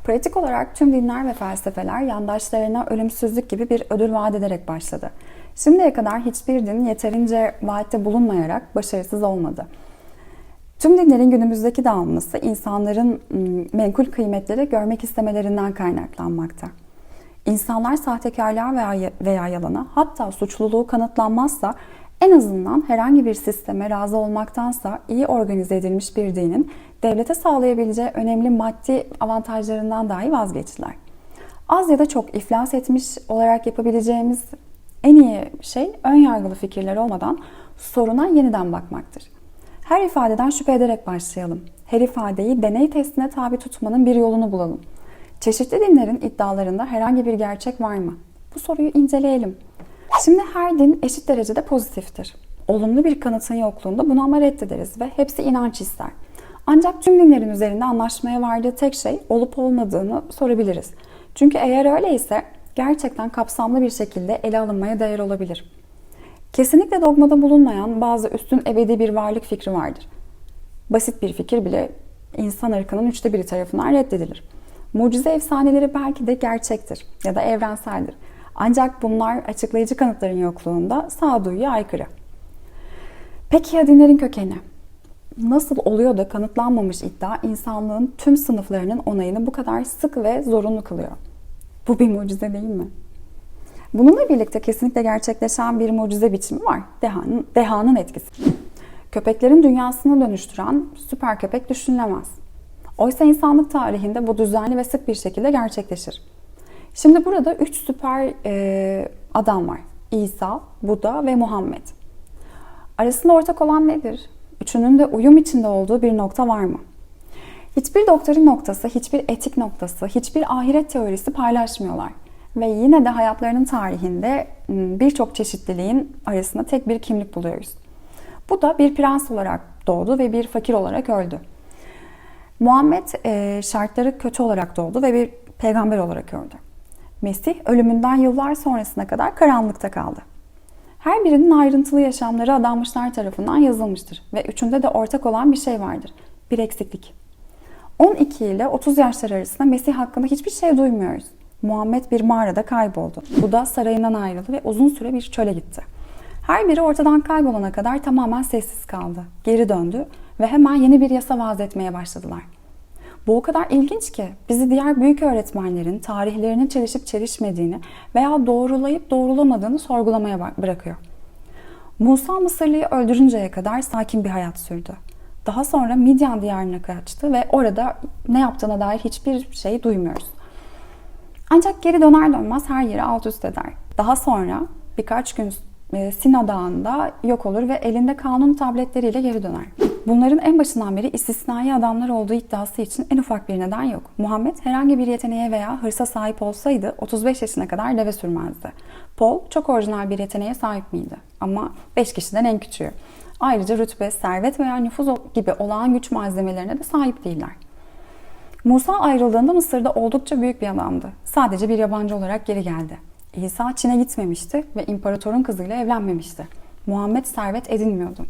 Pratik olarak tüm dinler ve felsefeler yandaşlarına ölümsüzlük gibi bir ödül vaat ederek başladı. Şimdiye kadar hiçbir din yeterince vaatte bulunmayarak başarısız olmadı. Tüm dinlerin günümüzdeki dağılması insanların menkul kıymetleri görmek istemelerinden kaynaklanmakta. İnsanlar sahtekarlığa veya yalana, hatta suçluluğu kanıtlanmazsa en azından herhangi bir sisteme razı olmaktansa iyi organize edilmiş bir dinin devlete sağlayabileceği önemli maddi avantajlarından dahi vazgeçtiler. Az ya da çok iflas etmiş olarak yapabileceğimiz en iyi şey ön yargılı fikirler olmadan soruna yeniden bakmaktır. Her ifadeden şüphe ederek başlayalım. Her ifadeyi deney testine tabi tutmanın bir yolunu bulalım. Çeşitli dinlerin iddialarında herhangi bir gerçek var mı? Bu soruyu inceleyelim. Şimdi her din eşit derecede pozitiftir. Olumlu bir kanıtın yokluğunda bunu ama reddederiz ve hepsi inanç ister. Ancak tüm dinlerin üzerinde anlaşmaya vardığı tek şey olup olmadığını sorabiliriz. Çünkü eğer öyleyse gerçekten kapsamlı bir şekilde ele alınmaya değer olabilir. Kesinlikle dogmada bulunmayan bazı üstün ebedi bir varlık fikri vardır. Basit bir fikir bile insan ırkının 1/3 tarafından reddedilir. Mucize efsaneleri belki de gerçektir ya da evrenseldir. Ancak bunlar açıklayıcı kanıtların yokluğunda sağduyuya aykırı. Peki ya dinlerin kökeni? Nasıl oluyor da kanıtlanmamış iddia insanlığın tüm sınıflarının onayını bu kadar sık ve zorunlu kılıyor? Bu bir mucize değil mi? Bununla birlikte kesinlikle gerçekleşen bir mucize biçimi var. Dehanın etkisi. Köpeklerin dünyasını dönüştüren süper köpek düşünülemez. Oysa insanlık tarihinde bu düzenli ve sık bir şekilde gerçekleşir. Şimdi burada 3 süper adam var. İsa, Buda ve Muhammed. Arasında ortak olan nedir? Üçünün de uyum içinde olduğu bir nokta var mı? Hiçbir doktrin noktası, hiçbir etik noktası, hiçbir ahiret teorisi paylaşmıyorlar. Ve yine de hayatlarının tarihinde birçok çeşitliliğin arasında tek bir kimlik buluyoruz. Bu da bir prens olarak doğdu ve bir fakir olarak öldü. Muhammed şartları kötü olarak doğdu ve bir peygamber olarak öldü. Mesih ölümünden yıllar sonrasına kadar karanlıkta kaldı. Her birinin ayrıntılı yaşamları adanmışlar tarafından yazılmıştır ve üçünde de ortak olan bir şey vardır. Bir eksiklik. 12 ile 30 yaşlar arasında Mesih hakkında hiçbir şey duymuyoruz. Muhammed bir mağarada kayboldu. Buda sarayından ayrıldı ve uzun süre bir çöle gitti. Her biri ortadan kaybolana kadar tamamen sessiz kaldı. Geri döndü ve hemen yeni bir yasa vaaz etmeye başladılar. Bu o kadar ilginç ki bizi diğer büyük öğretmenlerin tarihlerinin çelişip çelişmediğini veya doğrulayıp doğrulamadığını sorgulamaya bırakıyor. Musa Mısırlı'yı öldürünceye kadar sakin bir hayat sürdü. Daha sonra Midyan diyarına kaçtı ve orada ne yaptığına dair hiçbir şey duymuyoruz. Ancak geri döner dönmez her yeri alt üst eder. Daha sonra birkaç gün Sina Dağı'nda yok olur ve elinde kanun tabletleriyle geri döner. Bunların en başından beri istisnai adamlar olduğu iddiası için en ufak bir neden yok. Muhammed herhangi bir yeteneğe veya hırsa sahip olsaydı 35 yaşına kadar deve sürmezdi. Paul çok orijinal bir yeteneğe sahip miydi? Ama 5 kişiden en küçüğü. Ayrıca rütbe, servet veya nüfuz gibi olağan güç malzemelerine de sahip değiller. Musa ayrıldığında Mısır'da oldukça büyük bir adamdı. Sadece bir yabancı olarak geri geldi. İsa Çin'e gitmemişti ve imparatorun kızıyla evlenmemişti. Muhammed servet edinmiyordu.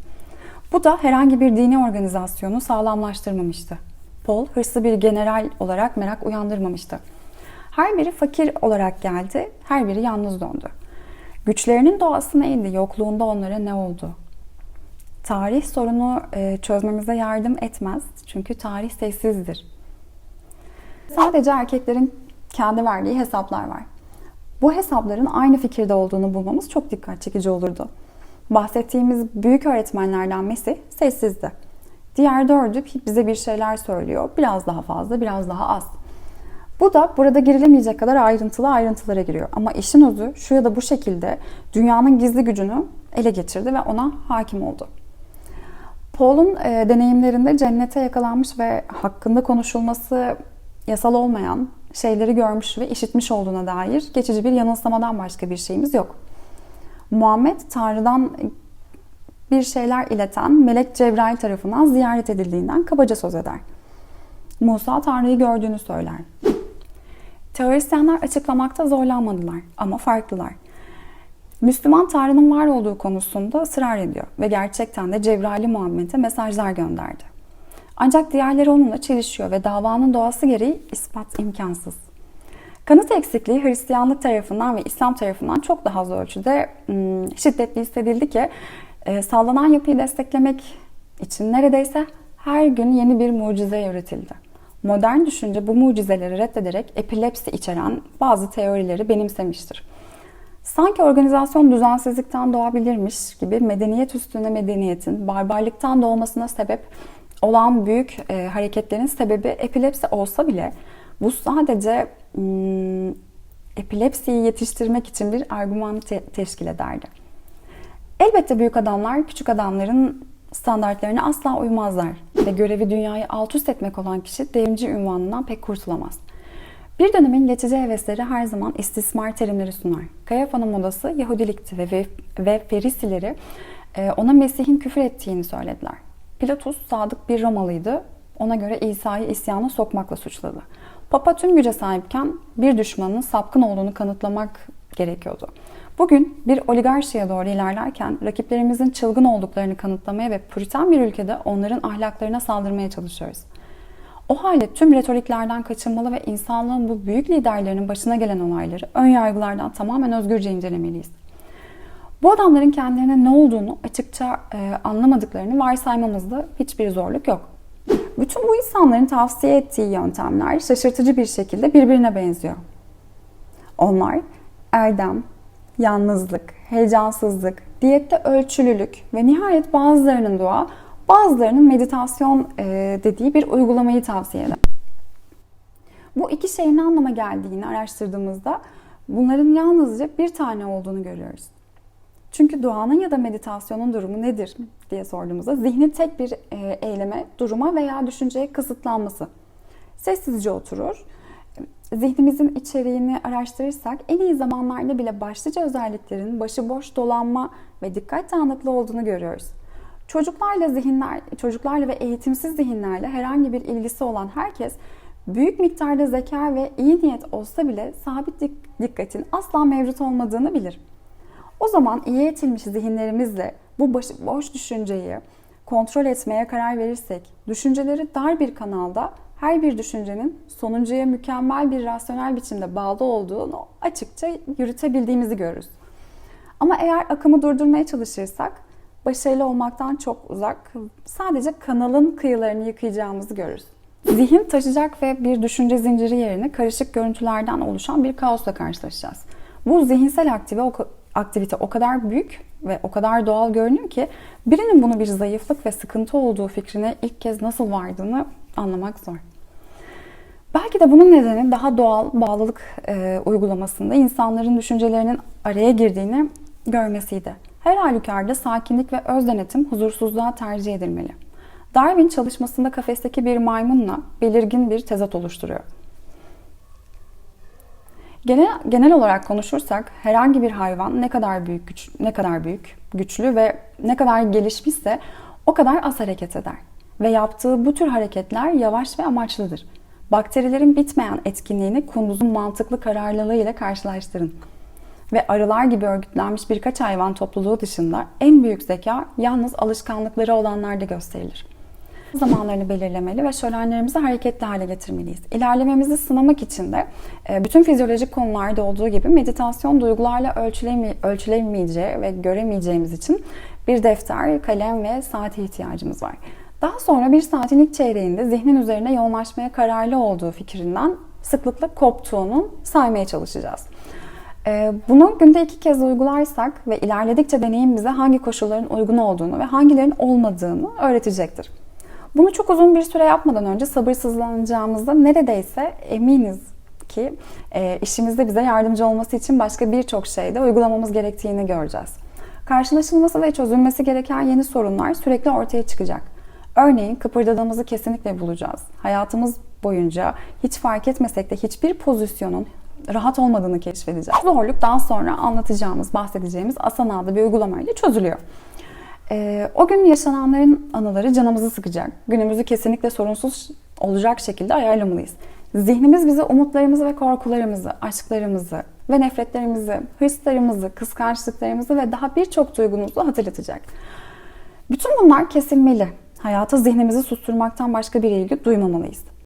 Bu da herhangi bir dini organizasyonu sağlamlaştırmamıştı. Paul hırslı bir general olarak merak uyandırmamıştı. Her biri fakir olarak geldi, her biri yalnız döndü. Güçlerinin doğası neydi, yokluğunda onlara ne oldu? Tarih sorunu çözmemize yardım etmez çünkü tarih sessizdir. Sadece erkeklerin kendi verdiği hesaplar var. Bu hesapların aynı fikirde olduğunu bulmamız çok dikkat çekici olurdu. Bahsettiğimiz büyük öğretmenlerden Mesih sessizdi. Diğer dördü bize bir şeyler söylüyor. Biraz daha fazla, biraz daha az. Bu da burada girilemeyecek kadar ayrıntılara giriyor. Ama işin özü şu ya da bu şekilde dünyanın gizli gücünü ele geçirdi ve ona hakim oldu. Paul'un deneyimlerinde cennete yakalanmış ve hakkında konuşulması yasal olmayan şeyleri görmüş ve işitmiş olduğuna dair geçici bir yanılsamadan başka bir şeyimiz yok. Muhammed Tanrı'dan bir şeyler ileten Melek Cebrail tarafından ziyaret edildiğinden kabaca söz eder. Musa Tanrı'yı gördüğünü söyler. Teorisyenler açıklamakta zorlanmadılar ama farklılar. Müslüman Tanrı'nın var olduğu konusunda ısrar ediyor ve gerçekten de Cebrail'i Muhammed'e mesajlar gönderdi. Ancak diğerleri onunla çelişiyor ve davanın doğası gereği ispat imkansız. Kanıt eksikliği Hristiyanlık tarafından ve İslam tarafından çok daha az ölçüde şiddetli hissedildi ki sallanan yapıyı desteklemek için neredeyse her gün yeni bir mucize üretildi. Modern düşünce bu mucizeleri reddederek epilepsi içeren bazı teorileri benimsemiştir. Sanki organizasyon düzensizlikten doğabilirmiş gibi medeniyet üstüne medeniyetin barbarlıktan doğmasına sebep olan büyük hareketlerin sebebi epilepsi olsa bile bu sadece epilepsiyi yetiştirmek için bir argüman teşkil ederdi. Elbette büyük adamlar küçük adamların standartlarına asla uymazlar ve görevi dünyayı alt üst etmek olan kişi devrimci unvanından pek kurtulamaz. Bir dönemin geçici hevesleri her zaman istismar terimleri sunar. Kayafa'nın modası Yahudilikti ve Ferisileri ona Mesih'in küfür ettiğini söylediler. Pilatus sadık bir Romalıydı. Ona göre İsa'yı isyana sokmakla suçladı. Papa tüm güce sahipken bir düşmanın sapkın olduğunu kanıtlamak gerekiyordu. Bugün bir oligarşiye doğru ilerlerken rakiplerimizin çılgın olduklarını kanıtlamaya ve puritan bir ülkede onların ahlaklarına saldırmaya çalışıyoruz. O halde tüm retoriklerden kaçınmalı ve insanlığın bu büyük liderlerinin başına gelen olayları ön yargılardan tamamen özgürce incelemeliyiz. Bu adamların kendilerine ne olduğunu açıkça anlamadıklarını varsaymamızda hiçbir zorluk yok. Bütün bu insanların tavsiye ettiği yöntemler şaşırtıcı bir şekilde birbirine benziyor. Onlar erdem, yalnızlık, heyecansızlık, diyette ölçülülük ve nihayet bazılarının dua, bazılarının meditasyon dediği bir uygulamayı tavsiye eder. Bu iki şeyin ne anlama geldiğini araştırdığımızda bunların yalnızca bir tane olduğunu görüyoruz. Çünkü duanın ya da meditasyonun durumu nedir diye sorduğumuzda zihnin tek bir eyleme, duruma veya düşünceye kısıtlanması. Sessizce oturur. Zihnimizin içeriğini araştırırsak en iyi zamanlarda bile başlıca özelliklerin başıboş dolanma ve dikkat dağınıklığı olduğunu görüyoruz. Çocuklarla ve eğitimsiz zihinlerle herhangi bir ilgisi olan herkes büyük miktarda zeka ve iyi niyet olsa bile sabit dikkatin asla mevcut olmadığını bilir. O zaman iyi eğitilmiş zihinlerimizle bu boş düşünceyi kontrol etmeye karar verirsek, düşünceleri dar bir kanalda her bir düşüncenin sonuncuya mükemmel bir rasyonel biçimde bağlı olduğunu açıkça yürütebildiğimizi görürüz. Ama eğer akımı durdurmaya çalışırsak, başarılı olmaktan çok uzak, sadece kanalın kıyılarını yıkayacağımızı görürüz. Zihin taşıyacak ve bir düşünce zinciri yerine karışık görüntülerden oluşan bir kaosla karşılaşacağız. Bu zihinsel aktivite o kadar büyük ve o kadar doğal görünüyor ki birinin bunu bir zayıflık ve sıkıntı olduğu fikrine ilk kez nasıl vardığını anlamak zor. Belki de bunun nedeni daha doğal bağlılık uygulamasında insanların düşüncelerinin araya girdiğini görmesiydi. Her halükarda sakinlik ve öz denetim huzursuzluğa tercih edilmeli. Darwin çalışmasında kafesteki bir maymunla belirgin bir tezat oluşturuyor. Genel olarak konuşursak herhangi bir hayvan ne kadar büyük, güçlü ve ne kadar gelişmişse o kadar az hareket eder. Ve yaptığı bu tür hareketler yavaş ve amaçlıdır. Bakterilerin bitmeyen etkinliğini kunduzun mantıklı kararlılığı ile karşılaştırın. Ve arılar gibi örgütlenmiş birkaç hayvan topluluğu dışında en büyük zeka yalnız alışkanlıkları olanlarda gösterilir. Zamanlarını belirlemeli ve şölenlerimizi hareketli hale getirmeliyiz. İlerlememizi sınamak için de bütün fizyolojik konularda olduğu gibi meditasyon duygularla ölçülemeyeceği ve göremeyeceğimiz için bir defter, kalem ve saate ihtiyacımız var. Daha sonra bir saatin ilk çeyreğinde zihnin üzerine yoğunlaşmaya kararlı olduğu fikrinden sıklıkla koptuğunu saymaya çalışacağız. Bunu günde 2 kez uygularsak ve ilerledikçe deneyim bize hangi koşulların uygun olduğunu ve hangilerinin olmadığını öğretecektir. Bunu çok uzun bir süre yapmadan önce sabırsızlanacağımızda neredeyse eminiz ki işimizde bize yardımcı olması için başka birçok şeyde uygulamamız gerektiğini göreceğiz. Karşılaşılması ve çözülmesi gereken yeni sorunlar sürekli ortaya çıkacak. Örneğin kıpırdadığımızı kesinlikle bulacağız. Hayatımız boyunca hiç fark etmesek de hiçbir pozisyonun rahat olmadığını keşfedeceğiz. Zorluk daha sonra bahsedeceğimiz Asana adlı bir uygulamayla çözülüyor. O gün yaşananların anıları canımızı sıkacak. Günümüzü kesinlikle sorunsuz olacak şekilde ayarlamalıyız. Zihnimiz bize umutlarımızı ve korkularımızı, aşklarımızı ve nefretlerimizi, hırslarımızı, kıskançlıklarımızı ve daha birçok duygumuzu hatırlatacak. Bütün bunlar kesilmeli. Hayata zihnimizi susturmaktan başka bir ilgi duymamalıyız.